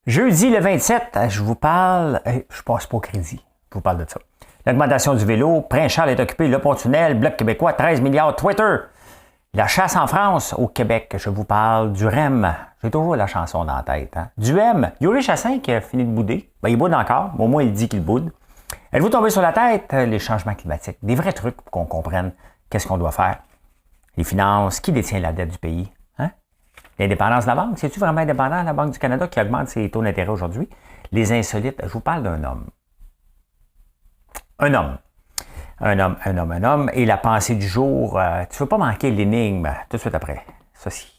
Jeudi le 27, je vous parle, je passe pas au crédit, je vous parle de ça. L'augmentation du vélo, Prince-Charles est occupé, Le Pont-Tunnel, Bloc québécois, 13 milliards, Twitter. La chasse en France, au Québec, je vous parle du REM. J'ai toujours la chanson dans la tête. Hein? Du M. Yuri Chassin qui a fini de bouder. Ben, il boude encore, mais au moins il dit qu'il boude. Êtes-vous tombé sur la tête? Les changements climatiques. Des vrais trucs pour qu'on comprenne qu'est-ce qu'on doit faire. Les finances, qui détient la dette du pays? Hein? L'indépendance de la banque, c'est-tu vraiment indépendant, la Banque du Canada qui augmente ses taux d'intérêt aujourd'hui? Les insolites, je vous parle d'un homme. Un homme. Et la pensée du jour, tu ne veux pas manquer l'énigme tout de suite après. Ceci.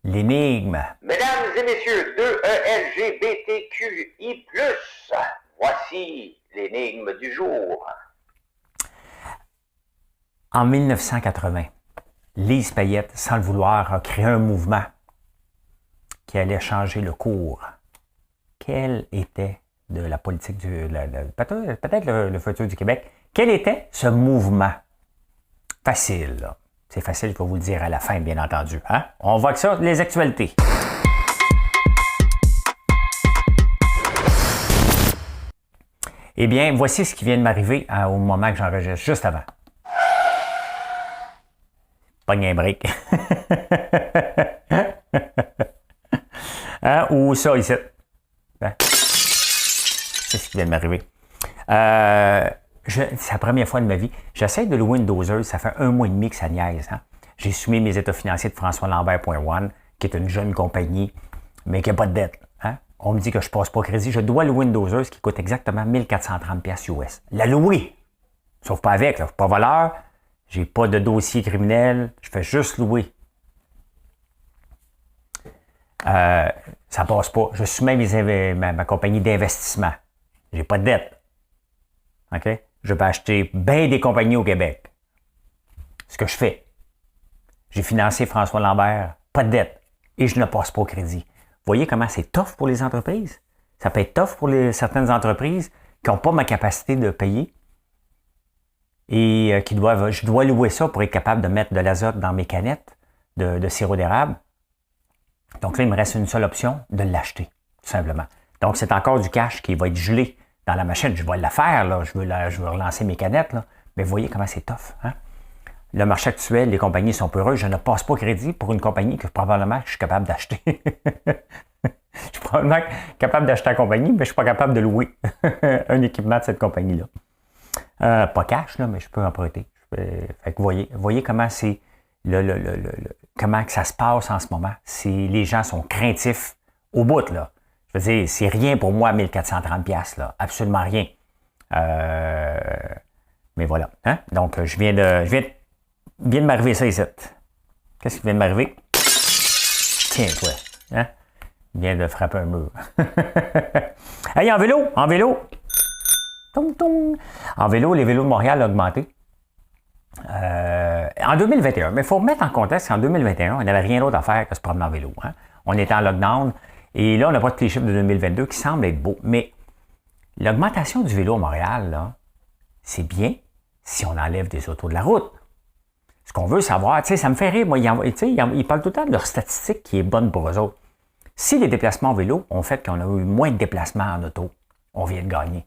L'énigme. Mesdames et messieurs, 2ELGBTQI+, voici l'énigme du jour. En 1980, Lise Payette, sans le vouloir, a créé un mouvement qui allait changer le cours. Quel était de la politique peut-être le futur du Québec? Quel était ce mouvement? Facile, là. C'est facile, je vais vous le dire à la fin, bien entendu. Hein? On voit que ça, les actualités. Eh bien, voici ce qui vient de m'arriver au moment que j'enregistre, juste avant. Pogne un break. Hein? Ou ça, ici. Hein? C'est ce qui vient de m'arriver. C'est la première fois de ma vie. J'essaie de louer une doseuse. Ça fait 1 mois et demi que ça niaise. Hein? J'ai soumis mes états financiers de François Lambert.one, qui est une jeune compagnie, mais qui n'a pas de dette. Hein? On me dit que je ne passe pas au crédit. Je dois louer une doseuse qui coûte exactement 1430$ US. La louer! Sauf pas avec. Là. Je ne suis pas voleur. J'ai pas de dossier criminel. Je fais juste louer. Ça passe pas. Je soumets ma compagnie d'investissement. J'ai pas de dette. OK? Je peux acheter bien des compagnies au Québec. Ce que je fais. J'ai financé François Lambert, pas de dette, et je ne passe pas au crédit. Vous voyez comment c'est tough pour les entreprises? Ça peut être tough pour certaines entreprises qui n'ont pas ma capacité de payer et je dois louer ça pour être capable de mettre de l'azote dans mes canettes de sirop d'érable. Donc là, il me reste une seule option, de l'acheter, tout simplement. Donc, c'est encore du cash qui va être gelé dans la machine. Je vais la faire, là. Je veux relancer mes canettes, là. Mais vous voyez comment c'est tough. Hein? Le marché actuel, les compagnies sont peureuses. Je ne passe pas crédit pour une compagnie que probablement je suis capable d'acheter. Je suis probablement capable d'acheter la compagnie, mais je ne suis pas capable de louer un équipement de cette compagnie-là. Pas cash, là, mais je peux emprunter. Fait que vous voyez comment c'est comment que ça se passe en ce moment. Les gens sont craintifs au bout, là. Je veux dire, c'est rien pour moi, 1430$, là. Absolument rien. Mais voilà. Hein? Donc, vient de m'arriver ça ici. Qu'est-ce qui vient de m'arriver? Tiens, toi. Hein? Il vient de frapper un mur. Hey, en vélo! Tom, tom. En vélo, les vélos de Montréal ont augmenté. En 2021, mais il faut remettre en contexte qu'en 2021, on n'avait rien d'autre à faire que se promener en vélo. Hein? On était en lockdown. Et là, on n'a pas tous les chiffres de 2022 qui semblent être beaux. Mais l'augmentation du vélo à Montréal, là, c'est bien si on enlève des autos de la route. Ce qu'on veut savoir, tu sais, ça me fait rire. Moi, ils parlent tout le temps de leur statistique qui est bonne pour eux autres. Si les déplacements en vélo ont fait qu'on a eu moins de déplacements en auto, on vient de gagner.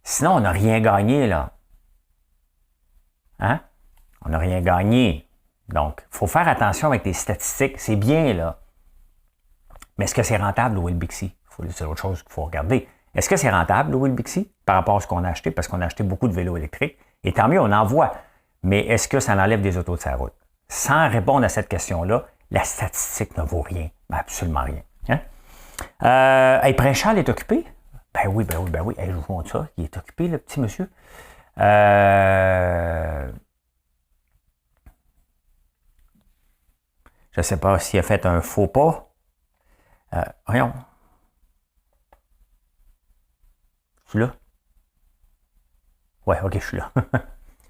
Sinon, on n'a rien gagné, là. Hein? On n'a rien gagné. Donc, il faut faire attention avec les statistiques. C'est bien, là. Mais est-ce que c'est rentable, louer le Bixi? C'est autre chose qu'il faut regarder. Est-ce que c'est rentable, louer le Bixi, par rapport à ce qu'on a acheté? Parce qu'on a acheté beaucoup de vélos électriques. Et tant mieux, on en voit. Mais est-ce que ça enlève des autos de sa route? Sans répondre à cette question-là, la statistique ne vaut rien. Absolument rien. Hein? Prince-Charles est occupé? Ben oui. Hey, je vous montre ça. Il est occupé, le petit monsieur. Je ne sais pas s'il a fait un faux pas. Voyons. Tu là? Ouais, OK, je suis là.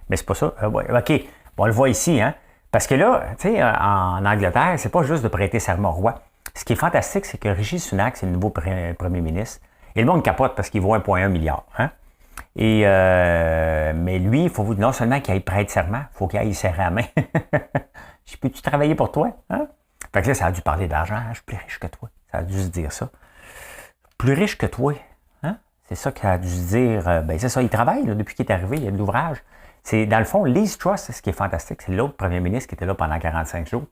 Mais c'est pas ça. Ouais, OK, bon, on le voit ici, hein. Parce que là, tu sais, en Angleterre, c'est pas juste de prêter serment au roi. Ce qui est fantastique, c'est que Rishi Sunak, c'est le nouveau premier ministre. Et le monde capote parce qu'il vaut 1,1 milliard. Hein? Et, mais lui, il faut non seulement qu'il aille prêter serment, il faut qu'il aille serrer la main. Je peux-tu travailler pour toi? Hein? Fait que là, ça a dû parler d'argent. Hein? Je suis plus riche que toi. Ça a dû se dire ça. Plus riche que toi. Hein? C'est ça qu'il a dû se dire. Ben, c'est ça, il travaille là, depuis qu'il est arrivé. Il y a de l'ouvrage. C'est, dans le fond, Liz Truss, c'est ce qui est fantastique. C'est l'autre premier ministre qui était là pendant 45 jours.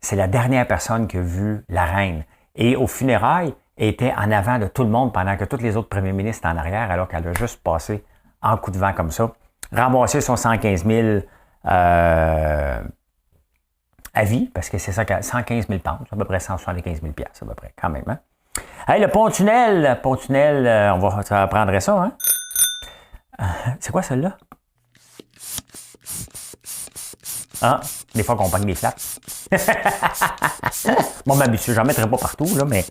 C'est la dernière personne qui a vu la reine. Et aux funérailles, elle était en avant de tout le monde pendant que tous les autres premiers ministres étaient en arrière, alors qu'elle a juste passé en coup de vent comme ça. Remboursé son 115 000 à vie, parce que c'est ça, 115 000 pounds, c'est à peu près 175 000 piastres, à peu près, quand même. Hein? Hey, le pont-tunnel, on va prendre ça, hein? C'est quoi celle-là? Ah, des fois qu'on pogne des flaps. Bon, m'habitue, j'en mettrai pas partout, là, mais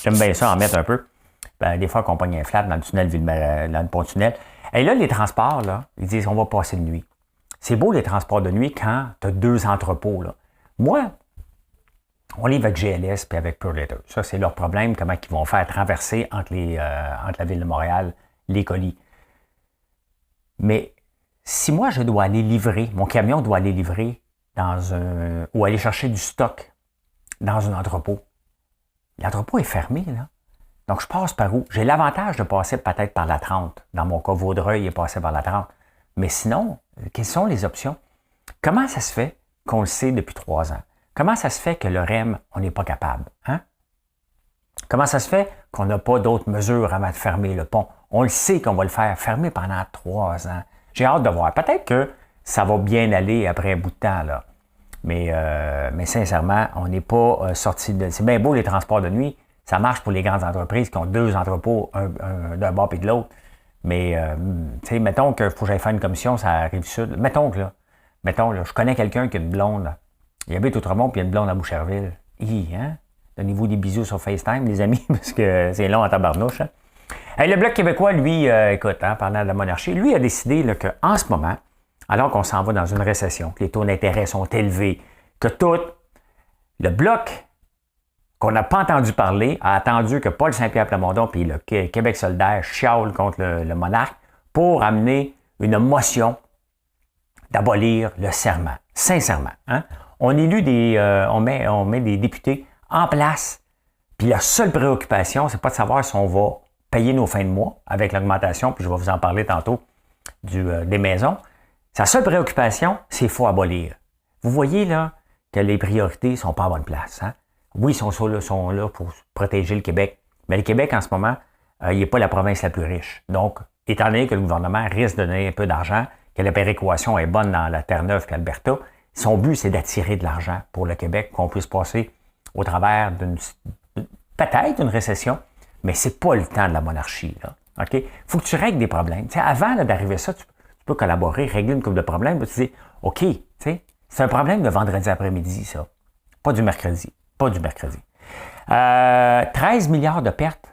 j'aime bien ça en mettre un peu. Ben, des fois qu'on pogne un flat dans le tunnel, dans le pont-tunnel. Et là, les transports, là, ils disent on va passer de nuit. C'est beau les transports de nuit quand tu as 2 entrepôts. Là. Moi, on livre avec GLS et avec Purelator. Ça, c'est leur problème, comment ils vont faire traverser entre la ville de Montréal les colis. Mais si moi, je dois aller livrer, mon camion doit aller livrer ou aller chercher du stock dans un entrepôt, l'entrepôt est fermé, là. Donc, je passe par où? J'ai l'avantage de passer peut-être par la 30. Dans mon cas, Vaudreuil est passé par la 30. Mais sinon, quelles sont les options? Comment ça se fait qu'on le sait depuis 3 ans? Comment ça se fait que le REM, on n'est pas capable? Hein? Comment ça se fait qu'on n'a pas d'autres mesures avant de fermer le pont? On le sait qu'on va le faire fermer pendant 3 ans. J'ai hâte de voir. Peut-être que ça va bien aller après un bout de temps, là. Mais sincèrement, on n'est pas sorti de... C'est bien beau les transports de nuit. Ça marche pour les grandes entreprises qui ont 2 entrepôts, un d'un bord et de l'autre. Mais, tu sais, mettons qu'il faut que j'aille faire une commission, ça arrive sud. Mettons là, je connais quelqu'un qui a une blonde. Là. Il habite Outremont puis il y a une blonde à Boucherville. Hein? Donnez-vous des bisous sur FaceTime, les amis, parce que c'est long en tabarnouche. Hein? Hey, le Bloc québécois, lui, écoute, hein, parlant de la monarchie, lui a décidé qu'en ce moment, alors qu'on s'en va dans une récession, que les taux d'intérêt sont élevés, que tout le Bloc qu'on n'a pas entendu parler, a attendu que Paul Saint-Pierre Plamondon puis le Québec solidaire chialent contre le monarque pour amener une motion d'abolir le serment. Sincèrement. Hein? On met des députés en place, puis la seule préoccupation, c'est pas de savoir si on va payer nos fins de mois avec l'augmentation, puis je vais vous en parler tantôt, des maisons. Sa seule préoccupation, c'est qu'il faut abolir. Vous voyez là que les priorités ne sont pas à bonne place. Hein? Oui, ils sont là pour protéger le Québec. Mais le Québec, en ce moment, il n'est pas la province la plus riche. Donc, étant donné que le gouvernement risque de donner un peu d'argent, que la péréquation est bonne dans la Terre-Neuve qu'Alberta, son but, c'est d'attirer de l'argent pour le Québec, qu'on puisse passer au travers peut-être d'une récession, mais c'est pas le temps de la monarchie. Il faut que tu règles des problèmes. T'sais, avant d'arriver à ça, tu peux collaborer, régler une couple de problèmes, tu dis, OK, c'est un problème de vendredi après-midi, ça. Pas du mercredi. 13 milliards de pertes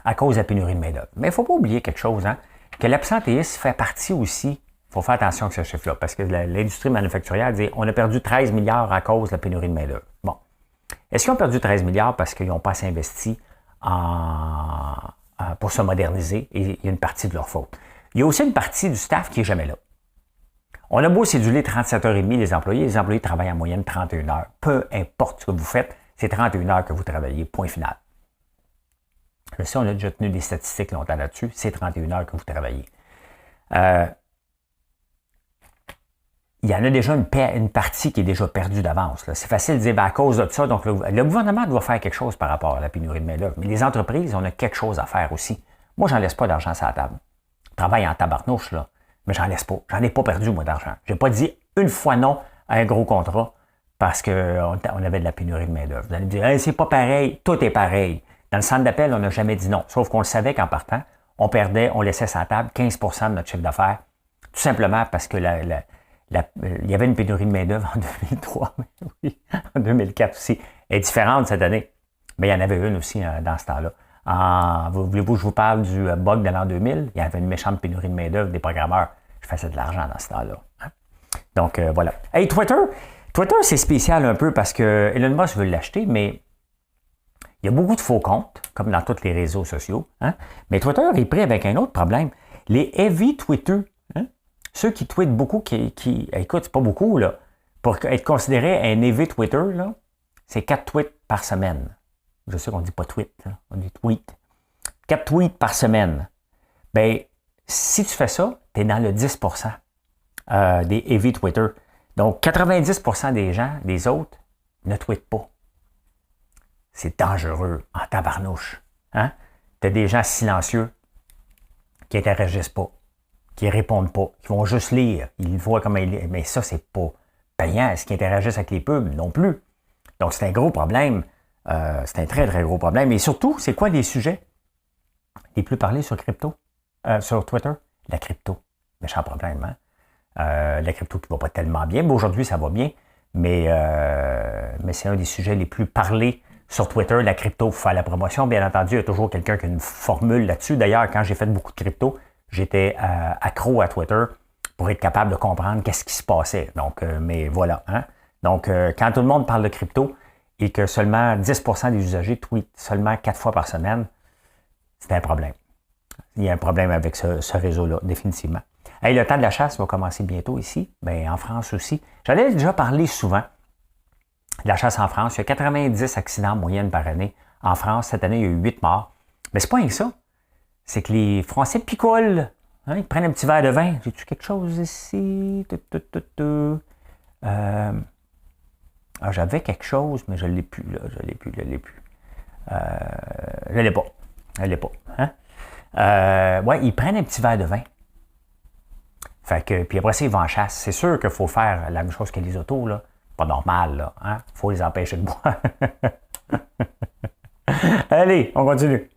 à cause de la pénurie de main-d'œuvre. Mais il ne faut pas oublier quelque chose, hein, que l'absentéisme fait partie aussi. Il faut faire attention avec ce chiffre-là, parce que l'industrie manufacturière dit on a perdu 13 milliards à cause de la pénurie de main-d'œuvre. Bon. Est-ce qu'ils ont perdu 13 milliards parce qu'ils n'ont pas assez investi pour se moderniser? Et il y a une partie de leur faute. Il y a aussi une partie du staff qui n'est jamais là. On a beau céduler 37h30 les employés travaillent en moyenne 31 heures. Peu importe ce que vous faites, c'est 31 heures que vous travaillez, point final. Je sais, on a déjà tenu des statistiques longtemps là-dessus, c'est 31 heures que vous travaillez. Il y en a déjà une partie qui est déjà perdue d'avance. Là. C'est facile de dire, à cause de ça, donc le gouvernement doit faire quelque chose par rapport à la pénurie de main-d'œuvre. Mais les entreprises, on a quelque chose à faire aussi. Moi, j'en laisse pas d'argent sur la table. Je travaille en tabarnouche, là. Mais j'en laisse pas. J'en ai pas perdu, moi, d'argent. J'ai pas dit une fois non à un gros contrat parce qu'on avait de la pénurie de main-d'œuvre. Vous allez me dire, hey, c'est pas pareil. Tout est pareil. Dans le centre d'appel, on n'a jamais dit non. Sauf qu'on le savait qu'en partant, on laissait sur la table 15 % de notre chiffre d'affaires. Tout simplement parce que il y avait une pénurie de main-d'œuvre en 2003, mais oui, en 2004 aussi. Elle est différente cette année. Mais il y en avait une aussi dans ce temps-là. Voulez-vous que je vous parle du bug de l'an 2000? Il y avait une méchante pénurie de main-d'œuvre des programmeurs. Je faisais de l'argent dans ce temps-là. Hein? Donc, voilà. Hey, Twitter! Twitter, c'est spécial un peu parce que Elon Musk veut l'acheter, mais il y a beaucoup de faux comptes, comme dans tous les réseaux sociaux. Hein? Mais Twitter est pris avec un autre problème. Les heavy Twitter, hein? Ceux qui tweetent beaucoup, écoute, c'est pas beaucoup, là. Pour être considéré un heavy Twitter, là, c'est 4 tweets par semaine. Je sais qu'on dit pas tweet, hein? On dit tweet. 4 tweets par semaine. Bien, si tu fais ça, tu es dans le 10% des heavy Twitter. Donc, 90% des gens, des autres, ne tweetent pas. C'est dangereux en tabarnouche. Hein? Tu as des gens silencieux qui n'interagissent pas, qui ne répondent pas, qui vont juste lire. Ils voient comment ils lisent. Mais ça, c'est pas payant. Est-ce qu'ils interagissent avec les pubs? Non plus. Donc, c'est un gros problème. C'est un très, très gros problème. Et surtout, c'est quoi les sujets les plus parlés sur sur Twitter? La crypto. Méchant problème, hein? La crypto qui ne va pas tellement bien. Mais aujourd'hui, ça va bien. Mais c'est un des sujets les plus parlés sur Twitter. La crypto, il faut faire la promotion. Bien entendu, il y a toujours quelqu'un qui a une formule là-dessus. D'ailleurs, quand j'ai fait beaucoup de crypto, j'étais accro à Twitter pour être capable de comprendre qu'est-ce qui se passait. Donc, mais voilà. Hein? Donc, quand tout le monde parle de crypto et que seulement 10% des usagers tweetent seulement 4 fois par semaine, c'est un problème. Il y a un problème avec ce réseau-là, définitivement. Hey, le temps de la chasse va commencer bientôt ici, bien, en France aussi. J'en ai déjà parlé souvent de la chasse en France. Il y a 90 accidents en moyenne par année. En France, cette année, il y a eu 8 morts. Mais c'est pas rien que ça. C'est que les Français picolent. Hein, ils prennent un petit verre de vin. J'ai-tu quelque chose ici? J'avais quelque chose, mais je ne l'ai plus. Là. Je l'ai plus. Je l'ai pas. Hein? Ouais, ils prennent un petit verre de vin. Fait que, puis après ça, ils vont en chasse. C'est sûr qu'il faut faire la même chose que les autos, là. Pas normal, là. Hein? Faut les empêcher de boire. Allez, on continue.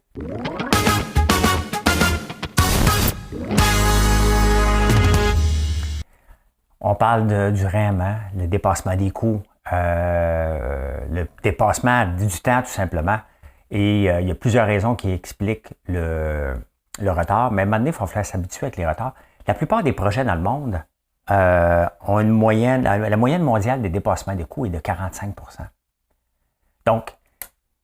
On parle du REM, hein? Le dépassement des coûts, le dépassement du temps, tout simplement. Et il y a plusieurs raisons qui expliquent le retard. Mais à un moment donné, il faut falloir s'habituer avec les retards. La plupart des projets dans le monde ont une moyenne, la moyenne mondiale des dépassements des coûts est de 45%. Donc,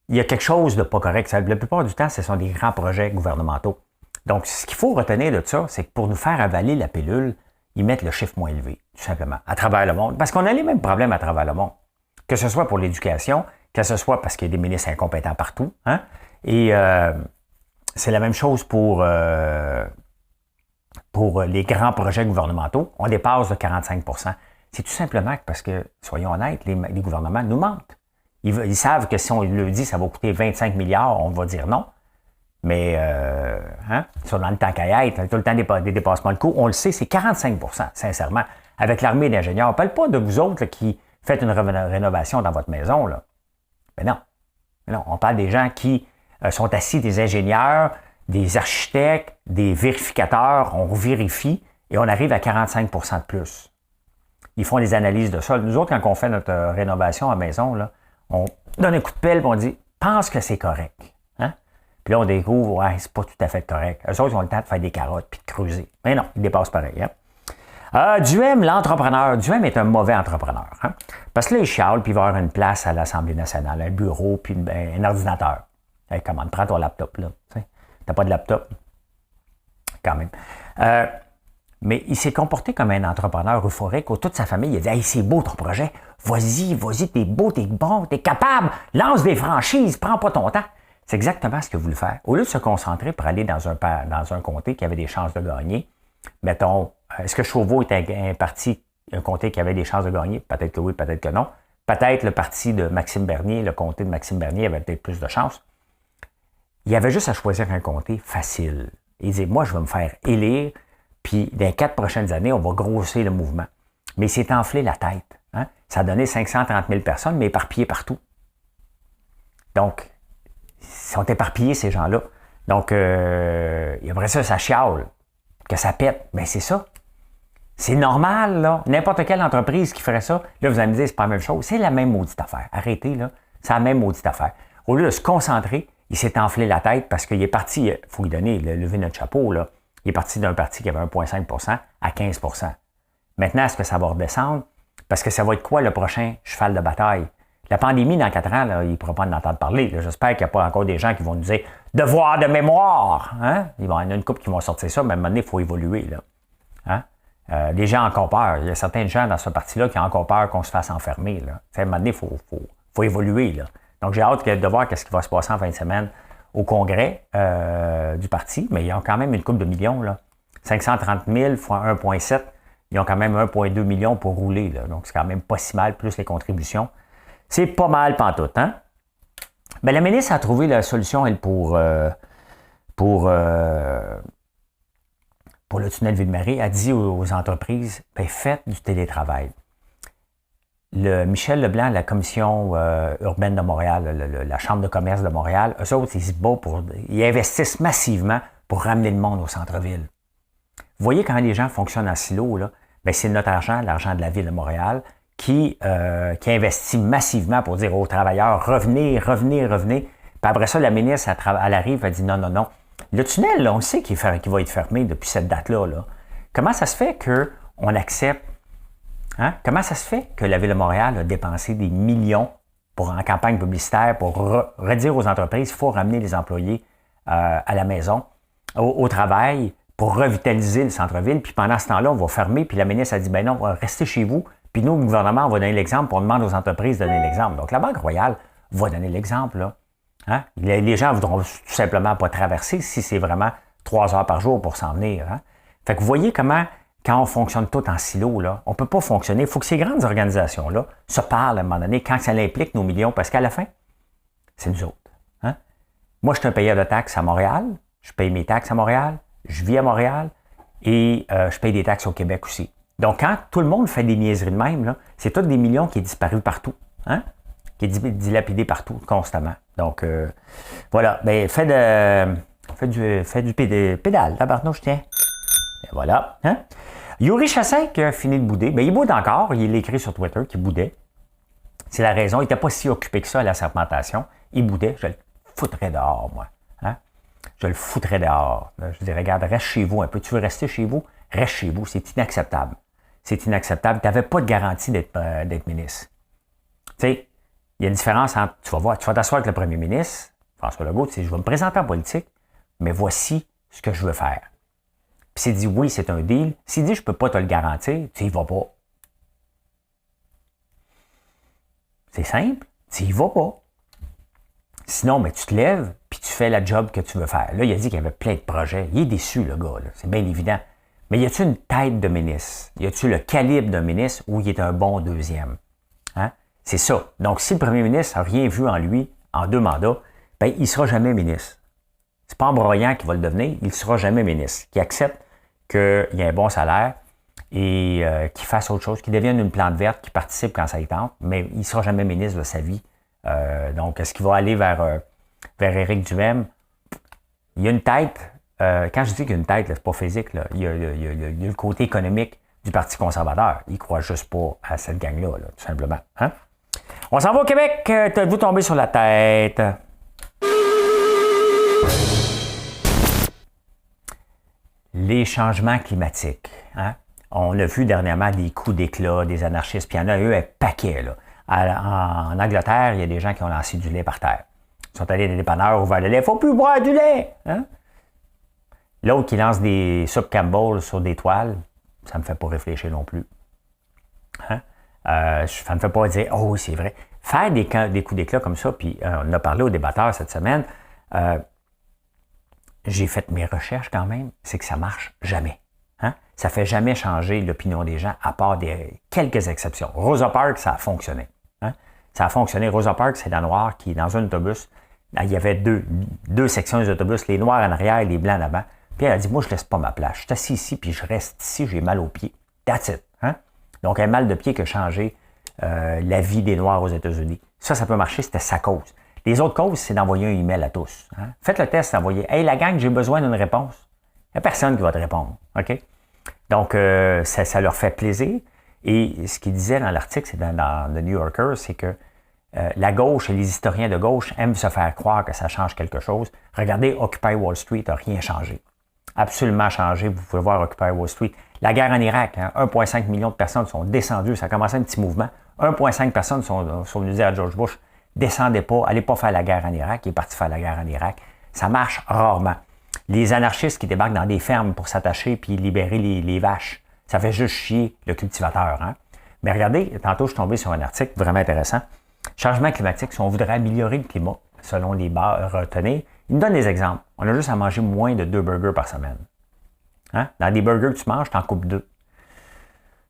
il y a quelque chose de pas correct. La plupart du temps, ce sont des grands projets gouvernementaux. Donc, ce qu'il faut retenir de ça, c'est que pour nous faire avaler la pilule, ils mettent le chiffre moins élevé, tout simplement, à travers le monde. Parce qu'on a les mêmes problèmes à travers le monde. Que ce soit pour l'éducation, que ce soit parce qu'il y a des ministres incompétents partout. Hein? Et c'est la même chose pour les grands projets gouvernementaux. On dépasse de 45%. C'est tout simplement parce que, soyons honnêtes, les gouvernements nous mentent. Ils savent que si on leur dit que ça va coûter 25 milliards, on va dire non. Mais, ils sont dans le temps qu'à être, tout le temps des dépassements de coûts. On le sait, c'est 45%, sincèrement. Avec l'armée d'ingénieurs, on ne parle pas de vous autres là, qui faites une rénovation dans votre maison. Là. Mais non, on parle des gens qui sont assis, des ingénieurs, des architectes, des vérificateurs. On vérifie et on arrive à 45% de plus. Ils font des analyses de sol. Nous autres, quand on fait notre rénovation à la maison, là, on donne un coup de pelle et on dit « pense que c'est correct hein? ». Puis là, on découvre « ouais, c'est pas tout à fait correct ». Eux autres, ils ont le temps de faire des carottes puis de creuser. Mais non, ils dépassent pareil. Hein? Duhem, l'entrepreneur. Duhem est un mauvais entrepreneur. Hein? Parce que là, il chiale puis il va avoir une place à l'Assemblée nationale, un bureau puis un ordinateur. Hey, comment, prends ton laptop, là. T'as pas de laptop? Quand même. Mais il s'est comporté comme un entrepreneur euphorique où toute sa famille il a dit « Hey, c'est beau ton projet. Vas-y, t'es beau, t'es bon, t'es capable. Lance des franchises, prends pas ton temps. » C'est exactement ce qu'il a voulu faire. Au lieu de se concentrer pour aller dans un comté qui avait des chances de gagner, mettons, est-ce que Chauveau était un comté qui avait des chances de gagner? Peut-être que oui, peut-être que non. Peut-être le parti de Maxime Bernier, le comté de Maxime Bernier avait peut-être plus de chances. Il avait juste à choisir un comté facile. Il disait, moi, je vais me faire élire, puis dans les 4 prochaines années, on va grossir le mouvement. Mais il s'est enflé la tête. Hein? Ça a donné 530 000 personnes, mais éparpillées partout. Donc, ils sont éparpillés, ces gens-là. Donc, après ça chiale, que ça pète. Mais c'est ça. C'est normal, là. N'importe quelle entreprise qui ferait ça, là, vous allez me dire, c'est pas la même chose. C'est la même maudite affaire. Arrêtez, là. C'est la même maudite affaire. Au lieu de se concentrer, il s'est enflé la tête parce qu'il est parti, il faut lui donner, lever notre chapeau, là. Il est parti d'un parti qui avait 1,5 à 15 Maintenant, est-ce que ça va redescendre? Parce que ça va être quoi le prochain cheval de bataille? La pandémie, dans 4 ans, là, il ne pourra pas en entendre parler. J'espère qu'il n'y a pas encore des gens qui vont nous dire « devoir de mémoire! Hein? » Il va y en avoir une couple qui vont sortir ça, mais à un moment donné, il faut évoluer. Là. Hein? Les gens ont encore peur. Il y a certains gens dans ce parti-là qui ont encore peur qu'on se fasse enfermer. Là. À un moment donné, il faut évoluer. Là. Donc, j'ai hâte de voir ce qui va se passer en fin de semaine au congrès du parti, mais il y a quand même une couple de millions. Là. 530 000 fois 1,7, ils ont quand même 1,2 million pour rouler. Là. Donc, c'est quand même pas si mal, plus les contributions. C'est pas mal pantoute. Hein? Ben, la ministre a trouvé la solution, elle, pour le tunnel Ville-Marie. A dit aux entreprises, ben, faites du télétravail. Michel Leblanc, la commission urbaine de Montréal, la Chambre de commerce de Montréal, eux autres, ils investissent massivement pour ramener le monde au centre-ville. Vous voyez, quand les gens fonctionnent en silo, là, ben, c'est notre argent, l'argent de la Ville de Montréal, qui investit massivement pour dire aux travailleurs, revenez. Puis après ça, la ministre, elle arrive, elle dit non. Le tunnel, là, on sait qu'il va être fermé depuis cette date-là. Là. Comment ça se fait qu'on accepte? Hein? Comment ça se fait que la Ville de Montréal a dépensé des millions en campagne publicitaire pour redire aux entreprises qu'il faut ramener les employés à la maison, au travail, pour revitaliser le centre-ville, puis pendant ce temps-là, on va fermer, puis la ministre a dit, ben non, restez chez vous, puis nous, le gouvernement, on va donner l'exemple, puis on demande aux entreprises de donner l'exemple. Donc, la Banque Royale va donner l'exemple, là. Hein? Les gens ne voudront tout simplement pas traverser si c'est vraiment 3 heures par jour pour s'en venir. Hein? Fait que vous voyez comment, quand on fonctionne tout en silo, là, on ne peut pas fonctionner. Il faut que ces grandes organisations-là se parlent à un moment donné quand ça implique nos millions, parce qu'à la fin, c'est nous autres. Hein? Moi, je suis un payeur de taxes à Montréal, je paye mes taxes à Montréal, je vis à Montréal et je paye des taxes au Québec aussi. Donc, quand tout le monde fait des niaiseries de même, là, c'est tous des millions qui est disparu partout. Hein? Qui est dilapidé partout, constamment. Donc, voilà. Ben, fais du pédale. Tabarnouche, tiens. Et voilà. Hein? Yuri Chassin qui a fini de bouder. Ben, il boude encore. Il l'écrit sur Twitter qu'il boudait. C'est la raison. Il n'était pas si occupé que ça à la serpentation. Il boudait. Je le foutrais dehors, moi. Hein? Je le foutrais dehors. Je dirais, regarde, reste chez vous un peu. Tu veux rester chez vous? Reste chez vous. C'est inacceptable. C'est inacceptable. Tu n'avais pas de garantie d'être ministre. Tu sais, il y a une différence entre, tu vas t'asseoir avec le premier ministre, François Legault, tu sais, je vais me présenter en politique, mais voici ce que je veux faire. Puis s'il dit oui, c'est un deal. S'il dit je ne peux pas te le garantir, tu n'y vas pas. C'est simple, tu n'y vas pas. Sinon, ben, tu te lèves, puis tu fais la job que tu veux faire. Là, il a dit qu'il y avait plein de projets. Il est déçu, le gars, là. C'est bien évident. Mais y a-tu une tête de ministre? Y a-tu le calibre d'un ministre ou il est un bon deuxième? Hein? C'est ça. Donc, si le premier ministre n'a rien vu en lui, en 2 mandats, ben, il ne sera jamais ministre. C'est pas en broyant qu'il va le devenir, il ne sera jamais ministre. Qu'il accepte qu'il y ait un bon salaire et qu'il fasse autre chose, qu'il devienne une plante verte, qu'il participe quand ça y tente, mais il ne sera jamais ministre de sa vie. Donc, est-ce qu'il va aller vers Éric Duhaime? Il y a une tête. Quand je dis qu'il y a une tête, c'est pas physique. Là. Il y a le côté économique du Parti conservateur. Il ne croit juste pas à cette gang-là, là, tout simplement. Hein? On s'en va au Québec. T'as-vous tombé sur la tête? Les changements climatiques. Hein? On a vu dernièrement des coups d'éclat, des anarchistes, puis il y en a eu un paquet. Là. En Angleterre, il y a des gens qui ont lancé du lait par terre. Ils sont allés des dépanneurs, ouvert le lait. Il ne faut plus boire du lait! Hein? L'autre qui lance des soupes Campbell sur des toiles, ça ne me fait pas réfléchir non plus. Hein? Ça ne me fait pas dire « Oh, c'est vrai ». Faire des coups d'éclat comme ça, puis on a parlé aux débatteurs cette semaine, j'ai fait mes recherches quand même, c'est que ça ne marche jamais. Hein? Ça ne fait jamais changer l'opinion des gens, à part quelques exceptions. Rosa Parks, ça a fonctionné. Hein? Ça a fonctionné. Rosa Parks, c'est la noire qui, dans un autobus, il y avait deux sections des autobus, les noirs en arrière et les blancs en avant. Puis elle a dit, moi, je ne laisse pas ma place. Je suis assis ici, puis je reste ici, j'ai mal aux pieds. That's it. Hein? Donc, un mal de pied qui a changé la vie des Noirs aux États-Unis. Ça peut marcher, c'était sa cause. Les autres causes, c'est d'envoyer un email à tous. Hein? Faites le test, envoyez. Hey, la gang, j'ai besoin d'une réponse. Il n'y a personne qui va te répondre. OK? Donc, ça leur fait plaisir. Et ce qu'il disait dans l'article, c'est dans The New Yorker, c'est que La gauche et les historiens de gauche aiment se faire croire que ça change quelque chose. Regardez, Occupy Wall Street n'a rien changé. Absolument changé. Vous pouvez voir Occupy Wall Street. La guerre en Irak, 1,5 million de personnes sont descendues. Ça a commencé un petit mouvement. 1,5 personnes sont venues dire à George Bush, descendez pas, allez pas faire la guerre en Irak. Il est parti faire la guerre en Irak. Ça marche rarement. Les anarchistes qui débarquent dans des fermes pour s'attacher puis libérer les vaches, ça fait juste chier le cultivateur. Hein? Mais regardez, tantôt je suis tombé sur un article vraiment intéressant. Changement climatique, si on voudrait améliorer le climat, selon les barres retenues, il me donne des exemples. On a juste à manger moins de 2 burgers par semaine. Hein? Dans des burgers que tu manges, tu en coupes 2.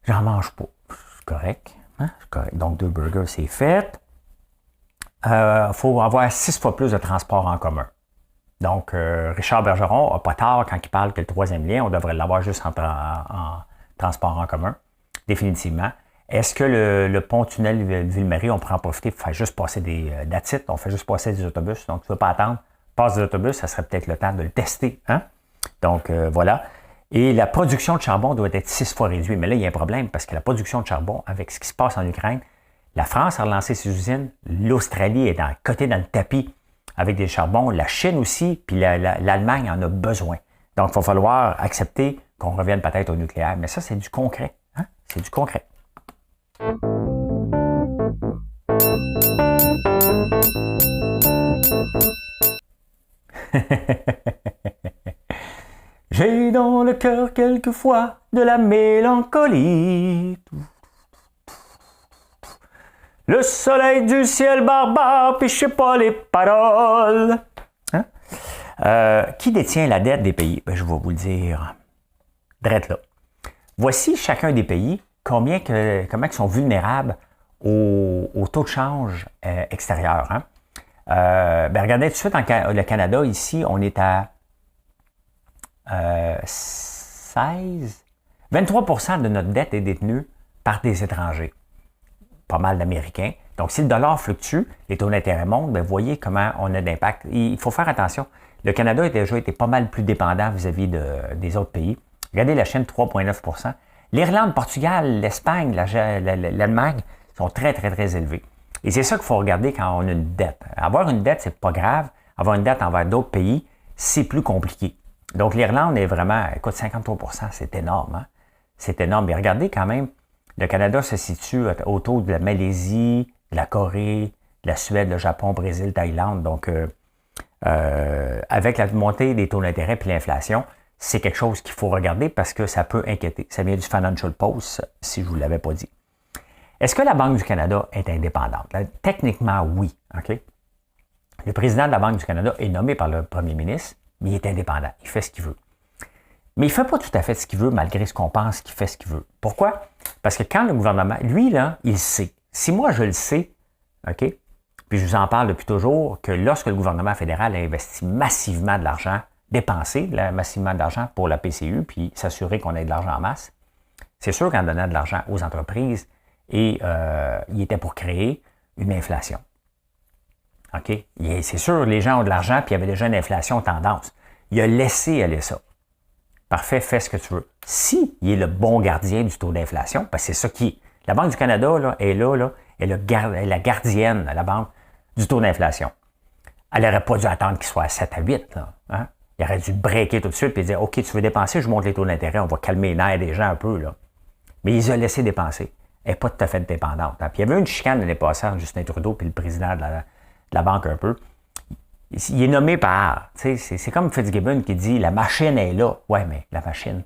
J'en mange pas. C'est correct. Hein? C'est correct. Donc, 2 burgers, c'est fait. Faut avoir 6 fois plus de transport en commun. Donc, Richard Bergeron n'a pas tort quand il parle que le 3e lien, on devrait l'avoir juste en transport en commun. Définitivement. Est-ce que le pont-tunnel Ville-Marie, on pourrait en profiter pour faire juste passer that's it, on fait juste passer des autobus. Donc, tu ne veux pas attendre, passe des autobus, ça serait peut-être le temps de le tester. Hein? Donc, voilà. Et la production de charbon doit être 6 fois réduite. Mais là, il y a un problème parce que la production de charbon, avec ce qui se passe en Ukraine, la France a relancé ses usines, l'Australie est côté dans le tapis avec des charbons, la Chine aussi, puis l'Allemagne en a besoin. Donc, il va falloir accepter qu'on revienne peut-être au nucléaire. Mais ça, c'est du concret. Hein? C'est du concret. J'ai dans le cœur quelquefois de la mélancolie. Le soleil du ciel barbare, puis je sais pas les paroles. Hein? Qui détient la dette des pays? Ben, je vais vous le dire. Drette là. Voici chacun des pays, comment ils sont vulnérables au taux de change extérieur. Hein? Regardez tout de suite, le Canada, ici, on est à 16, 23% de notre dette est détenue par des étrangers. Pas mal d'Américains. Donc, si le dollar fluctue, les taux d'intérêt montent, bien, vous voyez comment on a d'impact. Il faut faire attention. Le Canada a déjà été pas mal plus dépendant vis-à-vis des autres pays. Regardez la Chine, 3,9%. L'Irlande, Portugal, l'Espagne, l'Allemagne sont très, très, très élevés. Et c'est ça qu'il faut regarder quand on a une dette. Avoir une dette, c'est pas grave. Avoir une dette envers d'autres pays, c'est plus compliqué. Donc, l'Irlande est vraiment, écoute, 53%, c'est énorme. Hein? C'est énorme. Mais regardez quand même, le Canada se situe autour de la Malaisie, de la Corée, de la Suède, le Japon, Brésil, Thaïlande. Donc, avec la montée des taux d'intérêt et l'inflation, c'est quelque chose qu'il faut regarder parce que ça peut inquiéter. Ça vient du Financial Post, si je ne vous l'avais pas dit. Est-ce que la Banque du Canada est indépendante? Là, techniquement, oui. Okay? Le président de la Banque du Canada est nommé par le premier ministre, mais il est indépendant. Il fait ce qu'il veut. Mais il ne fait pas tout à fait ce qu'il veut, malgré ce qu'on pense qu'il fait ce qu'il veut. Pourquoi? Parce que quand le gouvernement, lui, là, il sait. Si moi, je le sais, OK? Puis je vous en parle depuis toujours, que lorsque le gouvernement fédéral a investi massivement de l'argent, dépensé massivement de l'argent pour la PCU, puis s'assurer qu'on ait de l'argent en masse, c'est sûr qu'en donnant de l'argent aux entreprises, il était pour créer une inflation. OK? C'est sûr, les gens ont de l'argent, puis il y avait déjà une inflation tendance. Il a laissé aller ça. Parfait, fais ce que tu veux. Si il est le bon gardien du taux d'inflation, parce que c'est ça qui est. La Banque du Canada là, est là, elle est la gardienne, la banque, du taux d'inflation. Elle n'aurait pas dû attendre qu'il soit à 7 à 8. Là, hein? Il aurait dû breaker tout de suite et dire, OK, tu veux dépenser, je monte les taux d'intérêt, on va calmer les nerfs des gens un peu. Là. Mais ils ont laissé dépenser. Elle n'est pas tout à fait dépendante. Hein? Puis il y avait une chicane l'année passée entre Justin Trudeau et le président de la banque un peu. Il est nommé par, c'est comme Fitzgibbon qui dit, la machine est là. Ouais, mais la machine,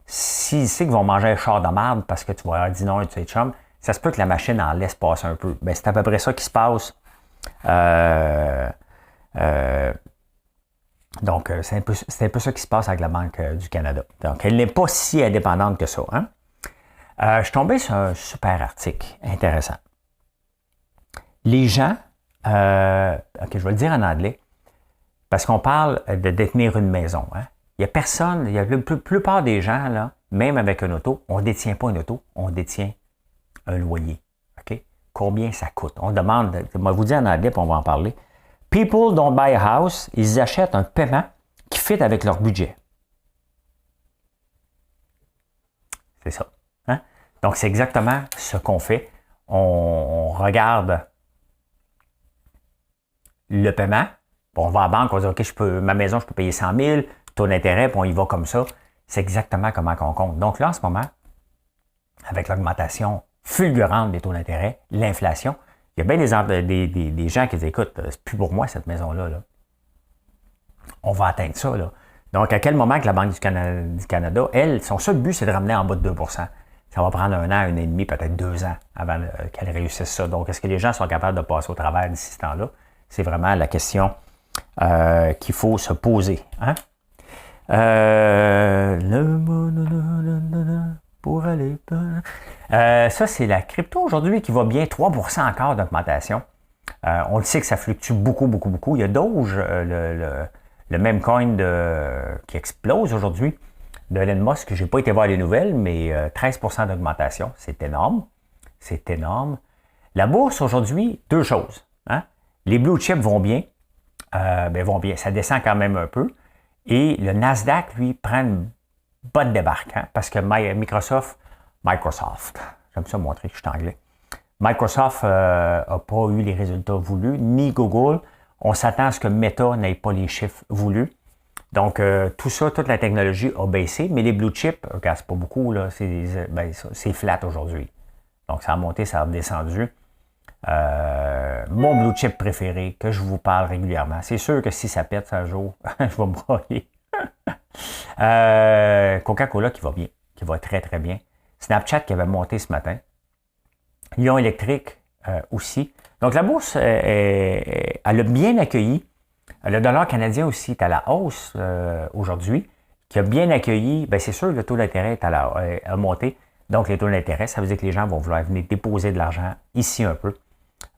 s'il sait qu'ils vont manger un char de marde parce que tu vas dire non et tu es chum, ça se peut que la machine en laisse passer un peu. Ben, c'est à peu près ça qui se passe. Donc, c'est un peu ça qui se passe avec la Banque du Canada. Donc, elle n'est pas si indépendante que ça. Hein? Je suis tombé sur un super article intéressant. Les gens, OK, je vais le dire en anglais, parce qu'on parle de détenir une maison. Hein? Il n'y a personne, la plupart des gens, là, même avec une auto, on ne détient pas une auto, on détient un loyer. OK? Combien ça coûte? On demande, je vais vous dire en anglais, puis on va en parler. People don't buy a house, ils achètent un paiement qui fit avec leur budget. C'est ça. Hein? Donc, c'est exactement ce qu'on fait. On regarde le paiement. Bon, on va à la banque, on dit, OK, ma maison, je peux payer 100 000, taux d'intérêt, puis on y va comme ça. C'est exactement comment on compte. Donc là, en ce moment, avec l'augmentation fulgurante des taux d'intérêt, l'inflation, il y a bien des gens qui disent, écoute, c'est plus pour moi cette maison-là. Là. On va atteindre ça. Là. Donc, à quel moment que la Banque du Canada, elle, son seul but, c'est de ramener en bas de 2 %. Ça va prendre 1 an, 1 an et demi, peut-être 2 ans avant qu'elle réussisse ça. Donc, est-ce que les gens sont capables de passer au travers d'ici ce temps-là? C'est vraiment la question qu'il faut se poser. Hein? Pour aller... ça, c'est la crypto aujourd'hui qui va bien, 3 % encore d'augmentation. On le sait que ça fluctue beaucoup, beaucoup, beaucoup. Il y a Doge, le même coin qui explose aujourd'hui, de Elon Musk. Je n'ai pas été voir les nouvelles, mais 13 % d'augmentation. C'est énorme. C'est énorme. La bourse aujourd'hui, 2 choses. Hein? Les blue chips vont bien. Vont bien. Ça descend quand même un peu. Et le Nasdaq, lui, prend une bonne débarque. Hein? Parce que Microsoft, j'aime ça montrer que je suis anglais. Microsoft n'a pas eu les résultats voulus, ni Google. On s'attend à ce que Meta n'ait pas les chiffres voulus. Donc, tout ça, toute la technologie a baissé, mais les blue chips, regarde, c'est pas beaucoup, là, c'est flat aujourd'hui. Donc, ça a monté, ça a descendu. Mon blue chip préféré, que je vous parle régulièrement, c'est sûr que si ça pète un jour, je vais me broyer. Coca-Cola qui va bien, qui va très, très bien. Snapchat qui avait monté ce matin. Lyon Électrique aussi. Donc, la bourse, elle a bien accueilli. Le dollar canadien aussi est à la hausse aujourd'hui, qui a bien accueilli. Bien, c'est sûr, le taux d'intérêt a monté. Donc, les taux d'intérêt, ça veut dire que les gens vont vouloir venir déposer de l'argent ici un peu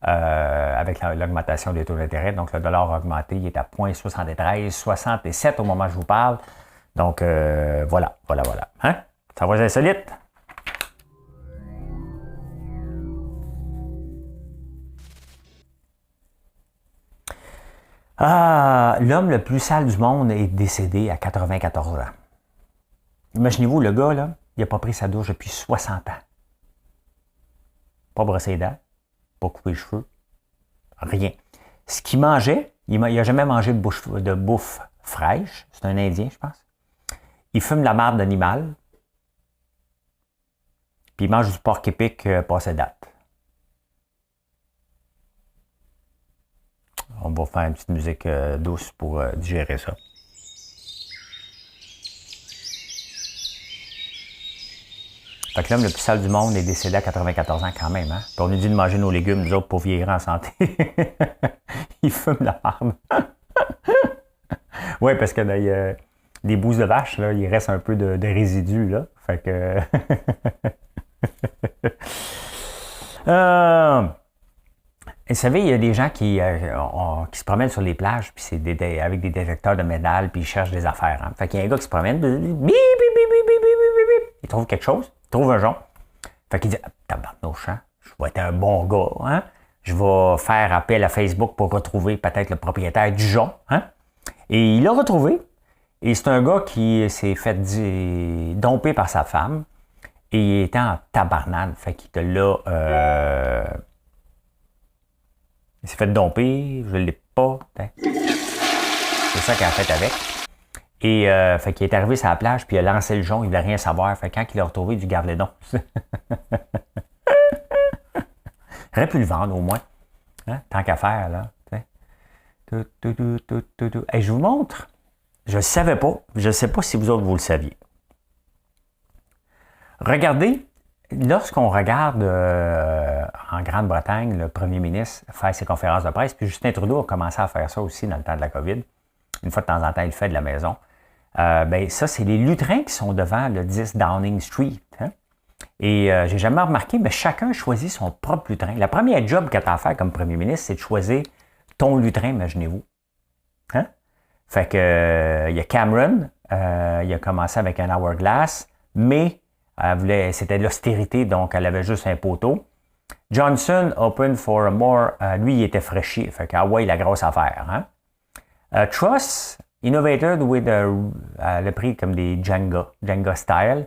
avec l'augmentation des taux d'intérêt. Donc, le dollar a augmenté. Il est à 0,73, 67 au moment où je vous parle. Donc, voilà. Hein? Ça va être insolite? L'homme le plus sale du monde est décédé à 94 ans. Imaginez-vous, le gars, là, il n'a pas pris sa douche depuis 60 ans. Pas brossé les dents, pas coupé les cheveux, rien. Ce qu'il mangeait, il n'a jamais mangé de bouffe fraîche. C'est un Indien, je pense. Il fume la marde d'animal. Puis il mange du porc épic passé date. On va faire une petite musique douce pour digérer ça. Fait que l'homme le plus sale du monde est décédé à 94 ans quand même. Hein? Puis on nous dit de manger nos légumes, nous autres, pour vieillir en santé. Il fume la marde. Oui, parce que là, des bouses de vache, là, il reste un peu de résidus. Là. Fait que... Vous savez, il y a des gens qui se promènent sur les plages, puis c'est avec des détecteurs de métal, puis ils cherchent des affaires. Hein. Fait qu'il y a un gars qui se promène, il trouve quelque chose, il trouve un jonc. Fait qu'il dit, tabarnouche, hein, je vais être un bon gars, hein. Je vais faire appel à Facebook pour retrouver peut-être le propriétaire du jonc. Hein. Et il l'a retrouvé. Et c'est un gars qui s'est fait domper par sa femme. Et il était en tabarnane. Fait qu'il te l'a... il s'est fait domper, je ne l'ai pas. C'est ça qu'il a fait avec. Et fait qu'il est arrivé sur la plage, puis il a lancé le jonc, il ne voulait rien savoir. Fait que quand il l'a retrouvé, il lui garde les dons. Il aurait pu le vendre au moins. Hein? Tant qu'à faire, là. Hey, je vous montre. Je ne savais pas. Je ne sais pas si vous autres, vous le saviez. Regardez. Lorsqu'on regarde en Grande-Bretagne le premier ministre faire ses conférences de presse, puis Justin Trudeau a commencé à faire ça aussi dans le temps de la COVID. Une fois de temps en temps, il le fait de la maison. Ça, c'est les lutrins qui sont devant le 10 Downing Street. Hein? Et j'ai jamais remarqué, mais chacun choisit son propre lutrin. La première job que tu as à faire comme premier ministre, c'est de choisir ton lutrin, imaginez-vous. Hein? Fait que il y a Cameron, il a commencé avec un hourglass, mais c'était de l'austérité, donc elle avait juste un poteau. Johnson, open for a more, lui, il était fraîchi. Fait que, la grosse affaire. Hein? Truss, innovated with le prix comme des Jenga style.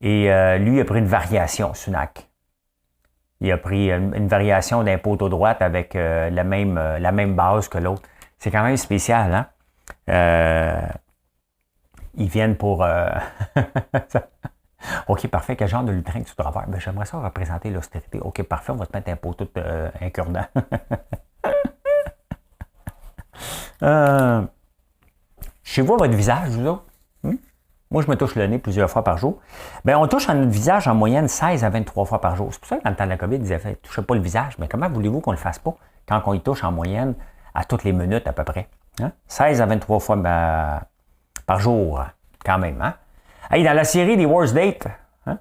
Et lui, il a pris une variation, Sunak. Il a pris une variation d'un poteau droite avec la même base que l'autre. C'est quand même spécial, hein? Ils viennent pour... OK, parfait. Quel genre de lutrin que tu dois avoir? Ben, j'aimerais ça représenter l'austérité. OK, parfait. On va te mettre un poteau incurdant. Chez vous, votre visage, vous autres? Moi, je me touche le nez plusieurs fois par jour. Bien, on touche notre visage en moyenne 16 à 23 fois par jour. C'est pour ça que dans le temps de la COVID, ils disaient, ne touchez pas le visage. Mais comment voulez-vous qu'on ne le fasse pas quand on y touche en moyenne à toutes les minutes à peu près? Hein? 16 à 23 fois par jour, quand même. Hein? Hey, dans la série des Worst Dates, hein?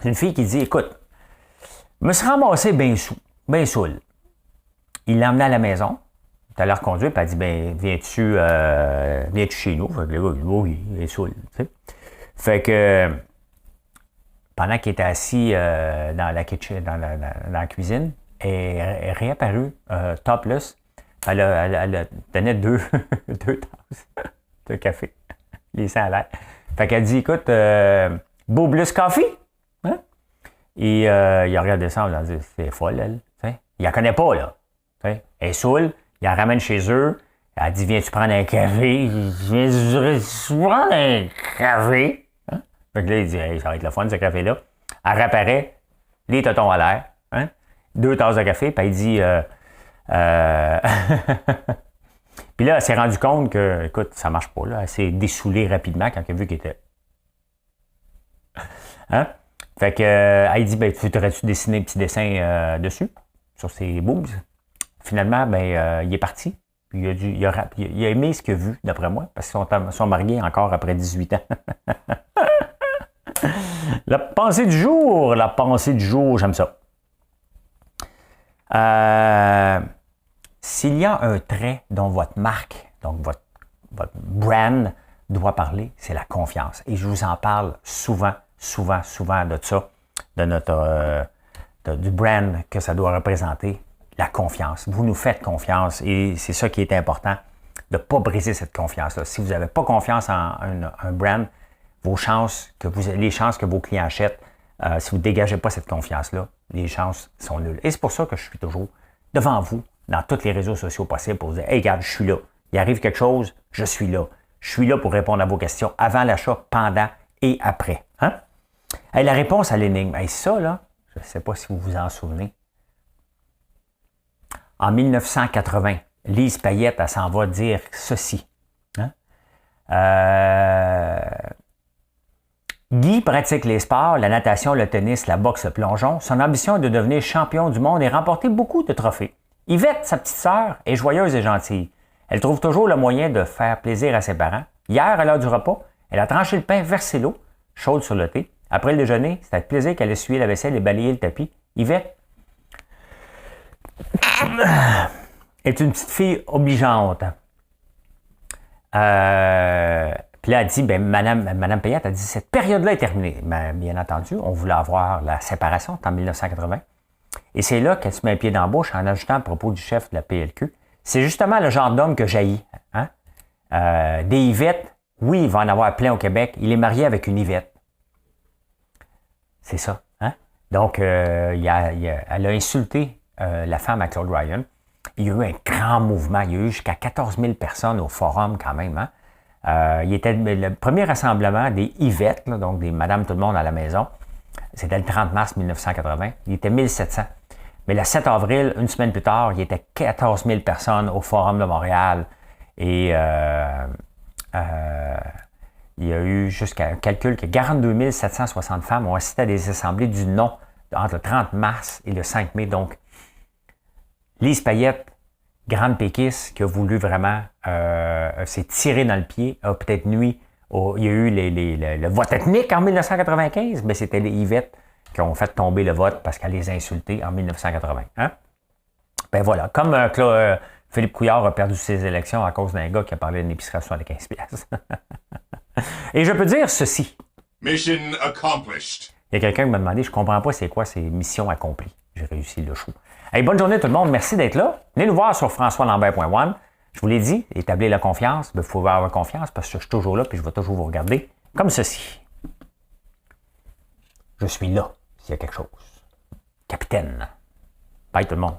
C'est une fille qui dit, écoute, je me suis ramassé bien saoul. Il l'a emmené à la maison. Tu as l'air conduit, puis elle dit, ben, viens-tu chez nous? Fait que le gars, oui, il est saoul. Tu sais. Fait que, pendant qu'il était assis dans la kitchen, dans la cuisine, elle est réapparue topless. Elle tenait deux tasses de café, les seins à l'air. Fait qu'elle dit, écoute, Boobless Coffee? Hein? Et il a regardé ça, il a dit, c'est folle, elle. T'sais. Il la connaît pas, là. T'sais. Elle est saoule. Il la ramène chez eux. Elle dit, viens-tu prendre un café? Viens-tu prendre un café? Hein? Fait que là, il dit, hey, ça va être le fun, ce café-là. Elle réapparaît, les totons à l'air. Hein? 2 tasses de café, puis elle dit, puis là, elle s'est rendue compte que, écoute, ça marche pas, là. Elle s'est dessoulée rapidement quand elle a vu qu'il était. Hein? Fait que, elle dit, ben, voudrais-tu dessiner un petit dessin dessus, sur ses boobs? Finalement, ben, il est parti. Puis il a aimé ce qu'il a vu, d'après moi, parce qu'ils sont mariés encore après 18 ans. La pensée du jour, j'aime ça. S'il y a un trait dont votre marque, donc votre brand doit parler, c'est la confiance. Et je vous en parle souvent de ça, de notre du brand que ça doit représenter. La confiance. Vous nous faites confiance et c'est ça qui est important, de ne pas briser cette confiance-là. Si vous n'avez pas confiance en un brand, les chances que vos clients achètent, si vous ne dégagez pas cette confiance-là, les chances sont nulles. Et c'est pour ça que je suis toujours devant vous, dans tous les réseaux sociaux possibles, pour vous dire, hey, regarde, je suis là. Il arrive quelque chose, je suis là. Je suis là pour répondre à vos questions avant l'achat, pendant et après. Hein? Hey, la réponse à l'énigme, hey, ça, là, je ne sais pas si vous vous en souvenez. En 1980, Lise Payette, elle s'en va dire ceci. Hein? Guy pratique les sports, la natation, le tennis, la boxe, le plongeon. Son ambition est de devenir champion du monde et remporter beaucoup de trophées. Yvette, sa petite sœur, est joyeuse et gentille. Elle trouve toujours le moyen de faire plaisir à ses parents. Hier, à l'heure du repas, elle a tranché le pain, versé l'eau chaude sur le thé. Après le déjeuner, c'est avec plaisir qu'elle essuyait la vaisselle et balayait le tapis. Yvette est une petite fille obligeante. Puis là, elle dit, ben, Madame Payette a dit, cette période-là est terminée. Ben, bien entendu, on voulait avoir la séparation en 1980. Et c'est là qu'elle se met un pied dans la bouche en ajoutant à propos du chef de la PLQ. C'est justement le genre d'homme que j'haïs. Hein? Des Yvettes, oui, il va en avoir plein au Québec. Il est marié avec une Yvette. C'est ça. Hein? Donc, elle a insulté la femme à Claude Ryan. Il y a eu un grand mouvement. Il y a eu jusqu'à 14 000 personnes au forum quand même. Hein? Il était le premier rassemblement des Yvettes, là, donc des Madame Tout-le-Monde à la maison. C'était le 30 mars 1980. Il était 1700. Mais le 7 avril, une semaine plus tard, il y était 14 000 personnes au Forum de Montréal. Et il y a eu jusqu'à un calcul que 42 760 femmes ont assisté à des assemblées du non entre le 30 mars et le 5 mai. Donc, Lise Payette, grande péquiste, qui a voulu vraiment s'est tirée dans le pied, a peut-être nuit. Il y a eu le vote ethnique en 1995, mais c'était les Yvettes qui ont fait tomber le vote parce qu'elle les a insultés en 1980. Hein? Ben voilà, comme Philippe Couillard a perdu ses élections à cause d'un gars qui a parlé d'une épicerie à 75 piastres. Et je peux dire ceci. Mission accomplished. Il y a quelqu'un qui m'a demandé, je comprends pas c'est quoi ces missions accomplies. J'ai réussi le show. Hey, bonne journée tout le monde, merci d'être là. Venez nous voir sur françoislambert.one. Je vous l'ai dit, établir la confiance, il faut avoir confiance parce que je suis toujours là et je vais toujours vous regarder comme ceci. Je suis là s'il y a quelque chose. capitaine. Bye tout le monde.